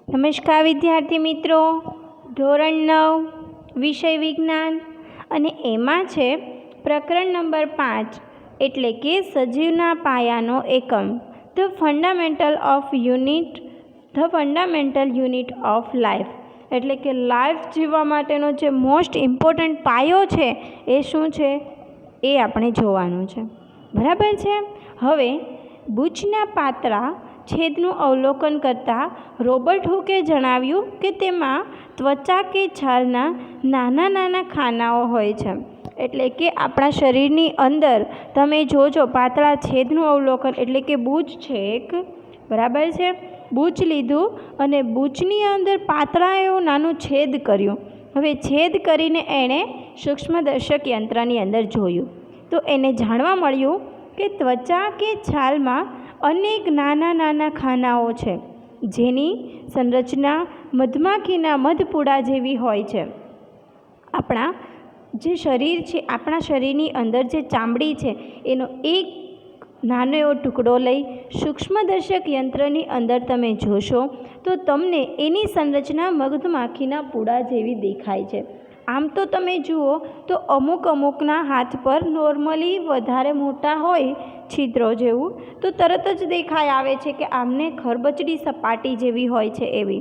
નમસ્કાર વિદ્યાર્થી મિત્રો, ધોરણ 9 વિષય વિજ્ઞાન અને એમાં છે પ્રકરણ નંબર 5 એટલે કે સજીવના પાયાનો એકમ the fundamental unit of life એટલે કે લાઈફ જીવવા માટેનો જે મોસ્ટ ઇમ્પોર્ટન્ટ પાયો છે એ શું છે એ આપણે જોવાનું છે. બરાબર છે. હવે બુચના પાતળા છેદનું અવલોકન કરતાં રોબર્ટ હુકે જણાવ્યું કે તેમાં ત્વચા કે છાલના નાના નાના ખાનાઓ હોય છે. એટલે કે આપણા શરીરની અંદર તમે જોજો પાતળા છેદનું અવલોકન એટલે કે બૂચ છે એક, બરાબર છે. બૂચ લીધું અને બૂચની અંદર પાતળા એવું નાનું છેદ કર્યું. હવે છેદ કરીને એણે સૂક્ષ્મદર્શક યંત્રની અંદર જોયું તો એને જાણવા મળ્યું કે ત્વચા કે છાલમાં અનેક નાના નાના ખાનાઓ છે જેની સંરચના મધમાખીના મધપૂડા જેવી હોય છે. આપણા જે શરીર છે, આપણા શરીરની અંદર જે ચામડી છે એનો એક નાનો એવો ટુકડો લઈ સૂક્ષ્મદર્શક યંત્રની અંદર તમે જોશો તો તમને એની સંરચના મધમાખીના પૂડા જેવી દેખાય છે. આમ તો તમે જુઓ તો અમુકના હાથ પર નોર્મલી વધારે મોટા હોય છિદ્રો જેવું તો તરત જ દેખાઈ આવે છે કે આમને ખરબચડી સપાટી જેવી હોય છે એવી,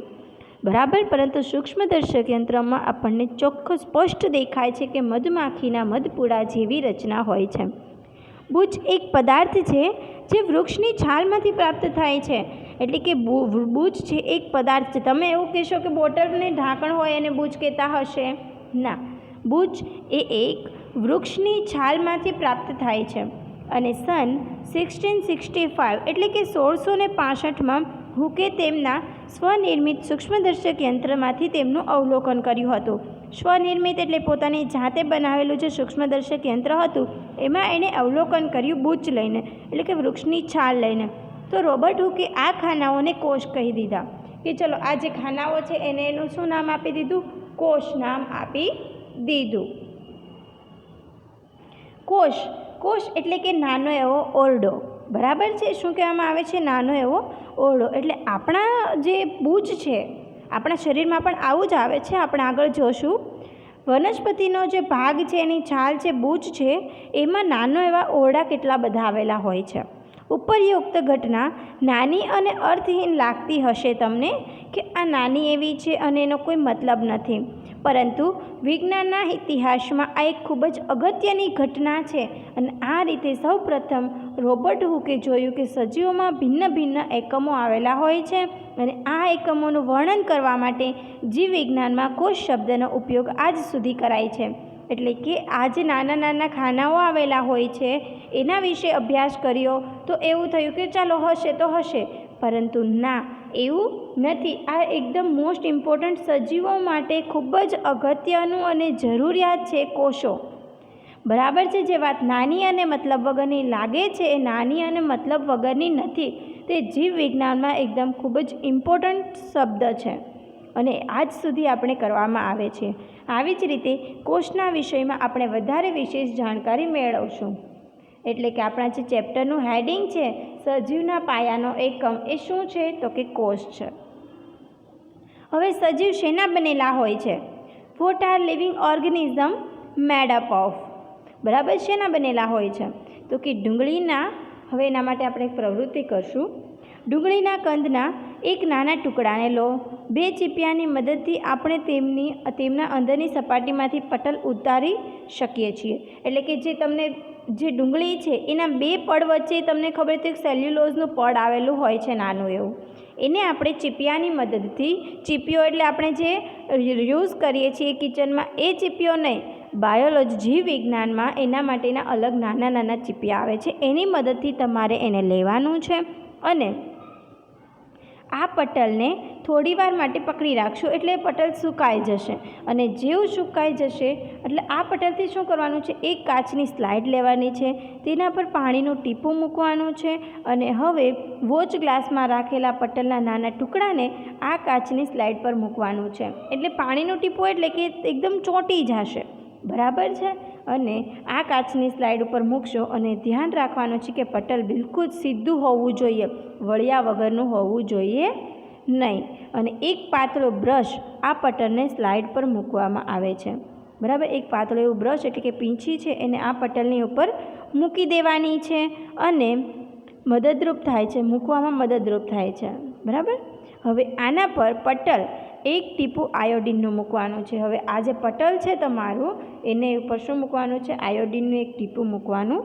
બરાબર. પરંતુ સૂક્ષ્મદર્શક યંત્રમાં આપણને ચોખ્ખું સ્પષ્ટ દેખાય છે કે મધમાખીના મધપૂડા જેવી રચના હોય છે. બૂચ એક પદાર્થ છે જે વૃક્ષની છાલમાંથી પ્રાપ્ત થાય છે. એટલે કે બૂચ છે એક પદાર્થ છે. તમે એવું કહેશો કે બોટલને ઢાંકણ હોય એને બૂચ કહેતા હશે? ના, બૂચ એ એક વૃક્ષની છાલમાંથી પ્રાપ્ત થાય છે. અને સન 1665 એટલે કે 1665માં હુકે તેમના સ્વનિર્મિત સૂક્ષ્મદર્શક યંત્રમાંથી તેમનું અવલોકન કર્યું હતું. સ્વનિર્મિત એટલે પોતાની જાતે બનાવેલું જે સૂક્ષ્મદર્શક યંત્ર હતું એમાં એણે અવલોકન કર્યું બૂચ લઈને એટલે કે વૃક્ષની છાલ લઈને. તો રોબર્ટ હુકે આ ખાનાઓને કોષ કહી દીધા કે ચલો આ જે ખાનાઓ છે એને એનું શું નામ આપી દીધું? કોષ નામ આપી દીધું. કોષ એટલે કે નાનો એવો ઓરડો, બરાબર છે. શું કહેવામાં આવે છે? નાનો એવો ઓરડો. એટલે આપણા જે બૂચ છે આપણા શરીરમાં પણ આવું જ આવે છે, આપણે આગળ જોશું. વનસ્પતિનો જે ભાગ છે એની છાલ છે, બૂચ છે, એમાં નાનો એવા ઓરડા કેટલા બધા આવેલા હોય છે. ઉપરયુક્ત ઘટના નાની અને અર્થહીન લાગતી હશે તમને કે આ નાની એવી છે અને એનો કોઈ મતલબ નથી, પરંતુ વિજ્ઞાનના ઇતિહાસમાં આ એક ખૂબ જ અગત્યની ઘટના છે. અને આ રીતે સૌપ્રથમ રોબર્ટ હુકે જોયું કે સજીવોમાં ભિન્ન ભિન્ન એકમો આવેલા હોય છે અને આ એકમોનું વર્ણન કરવા માટે જીવ વિજ્ઞાનમાં કોષ શબ્દનો ઉપયોગ આજ સુધી કરાય છે. એટલે કે આ જે નાના નાના ખાનાઓ આવેલા હોય છે એના વિશે અભ્યાસ કર્યો તો એવું થયું કે ચાલો હશે તો હશે, પરંતુ ના, એવું નથી. આ એકદમ મોસ્ટ ઇમ્પોર્ટન્ટ સજીવો માટે ખૂબ જ અગત્યનું અને જરૂરિયાત છે કોષો, બરાબર છે. જે વાત નાની અને મતલબ વગરની લાગે છે એ નાની અને મતલબ વગરની નથી. તે જીવ વિજ્ઞાનમાં એકદમ ખૂબ જ ઇમ્પોર્ટન્ટ શબ્દ છે અને આજ સુધી આપણે કરવામાં આવે છે. આવી જ રીતે કોષના વિષયમાં આપણે વધારે વિશેષ જાણકારી મેળવશું. એટલે કે આપણા જે ચેપ્ટરનું હેડિંગ છે સજીવના પાયાનો એકમ એ શું છે તો કે કોષ છે. હવે સજીવ શેના બનેલા હોય છે? What are living organism made up of? બરાબર, શેના બનેલા હોય છે? તો કે ડુંગળીના. હવે એના માટે આપણે એક પ્રવૃત્તિ કરશું. ડુંગળીના કંદના એક નાના ટુકડાને લો. 2 ચીપિયાની મદદથી આપણે તેમના અંદરની સપાટીમાંથી પટલ ઉતારી શકીએ છીએ. એટલે કે જે ડુંગળી છે એના 2 પડ વચ્ચે તમને ખબર છે સેલ્યુલોઝનું પડ આવેલું હોય છે નાનું એવું, એને આપણે ચીપિયાની મદદથી, ચીપિયો એટલે આપણે જે યુઝ કરીએ છીએ કિચનમાં એ ચીપિયો નહીં, બાયોલોજી જીવ વિજ્ઞાનમાં એના માટેના અલગ નાના નાના ચીપિયા આવે છે, એની મદદથી તમારે એને લેવાનું છે અને આ પટલને થોડીવાર માટે પકડી રાખશો એટલે પટલ સુકાઈ જશે. અને જેવું સુકાઈ જશે એટલે આ પટલથી શું કરવાનું છે? એક કાચની સ્લાઇડ લેવાની છે, તેના પર પાણીનું ટીપું મૂકવાનું છે અને હવે વોચ ગ્લાસમાં રાખેલા પટલના નાના ટુકડાને આ કાચની સ્લાઇડ પર મૂકવાનું છે. એટલે પાણીનું ટીપું એટલે કે એકદમ ચોંટી જશે, બરાબર છે. અને આ કાચની સ્લાઇડ ઉપર મૂકશો અને ધ્યાન રાખવાનું છે કે પટલ બિલકુલ સીધું હોવું જોઈએ, વળ્યા વગરનું હોવું જોઈએ નહીં. અને એક પાતળો બ્રશ આ પટલને સ્લાઇડ પર મૂકવામાં આવે છે. બરાબર, એક પાતળો એવું બ્રશ એટલે કે પીંછી છે એને આ પટલની ઉપર મૂકી દેવાની છે અને મદદરૂપ થાય છે, મૂકવામાં મદદરૂપ થાય છે. બરાબર, હવે આના પર પટલ એક ટીપું આયોડિનનું મૂકવાનું છે. હવે આ જે પટલ છે તમારું એને ઉપર શું મૂકવાનું છે? આયોડિનનું એક ટીપું મૂકવાનું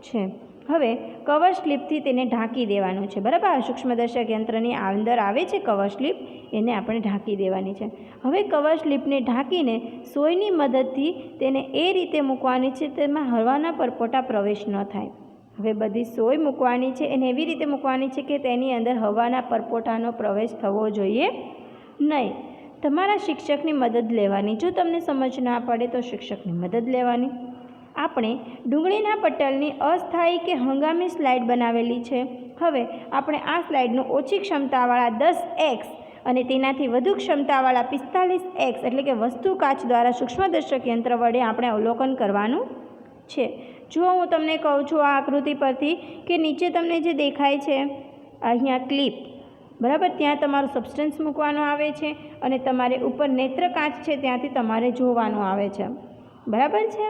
છે. હવે કવર સ્લીપથી તેને ઢાંકી દેવાનું છે. બરાબર, આ સૂક્ષ્મદર્શક યંત્રની અંદર આવે છે કવર સ્લીપ, એને આપણે ઢાંકી દેવાની છે. હવે કવર સ્લીપને ઢાંકીને સોયની મદદથી તેને એ રીતે મૂકવાની છે તેમાં હવાના પરપોટા પ્રવેશ ન થાય. હવે બધી સોય મૂકવાની છે એને એવી રીતે મૂકવાની છે કે તેની અંદર હવાના પરપોટાનો પ્રવેશ થવો જોઈએ નહીં. તમારા શિક્ષકની મદદ લેવાની. જો તમને સમજ ના પડે તો શિક્ષકની મદદ લેવાની. આપણે ડુંગળીના પટલની અસ્થાયી કે હંગામી સ્લાઇડ બનાવેલી છે. હવે આપણે આ સ્લાઇડનું ઓછી ક્ષમતાવાળા 10x અને તેનાથી વધુ ક્ષમતાવાળા 45x એટલે કે વસ્તુ કાચ દ્વારા સૂક્ષ્મદર્શક યંત્ર વડે આપણે અવલોકન કરવાનું છે. જો હું તમને કહું છું આ આકૃતિ પરથી કે નીચે તમને જે દેખાય છે અહીંયા ક્લિપ, બરાબર, ત્યાં તમારું સબસ્ટન્સ મૂકવાનું આવે છે અને તમારે ઉપર નેત્ર કાચ છે ત્યાંથી તમારે જોવાનું આવે છે. બરાબર છે,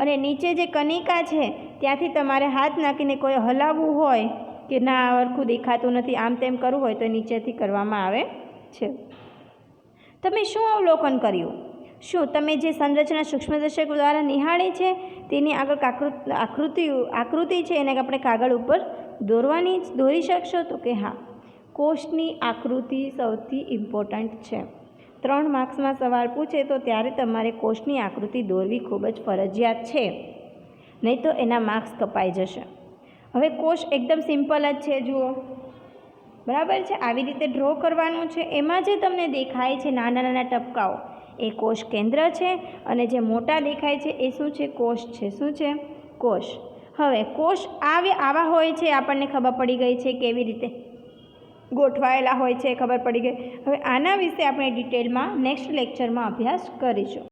અને નીચે જે કનિકા છે ત્યાંથી તમારે હાથ નાખીને કોઈ હલાવવું હોય કે ના સરખું દેખાતું નથી આમ તેમ કરવું હોય તો નીચેથી કરવામાં આવે છે. તમે શું અવલોકન કર્યું? શું તમે જે સંરચના સૂક્ષ્મદર્શક દ્વારા નિહાળી છે તેની આગળ આકૃતિ છે એને આપણે કાગળ ઉપર દોરી શકશો? તો કે હા, કોષની આકૃતિ સૌથી ઇમ્પોર્ટન્ટ છે. 3 માર્ક્સમાં સવાલ પૂછે તો ત્યારે તમારે કોષની આકૃતિ દોરવી ખૂબ જ ફરજિયાત છે, નહીં તો એના માર્ક્સ કપાઈ જશે. હવે કોષ એકદમ સિમ્પલ જ છે, જુઓ. બરાબર છે, આવી રીતે ડ્રો કરવાનું છે. એમાં જે તમને દેખાય છે નાના નાના ટપકાઓ એ કોષ કેન્દ્ર છે અને જે મોટા દેખાય છે એ શું છે? કોષ છે. શું છે? કોષ. હવે કોષ આવા હોય છે, આપણને ખબર પડી ગઈ છે કેવી રીતે ગોઠવાયેલા હોય છે, ખબર પડી ગઈ. હવે આના વિશે આપણે ડિટેલમાં નેક્સ્ટ લેક્ચરમાં અભ્યાસ કરીશું.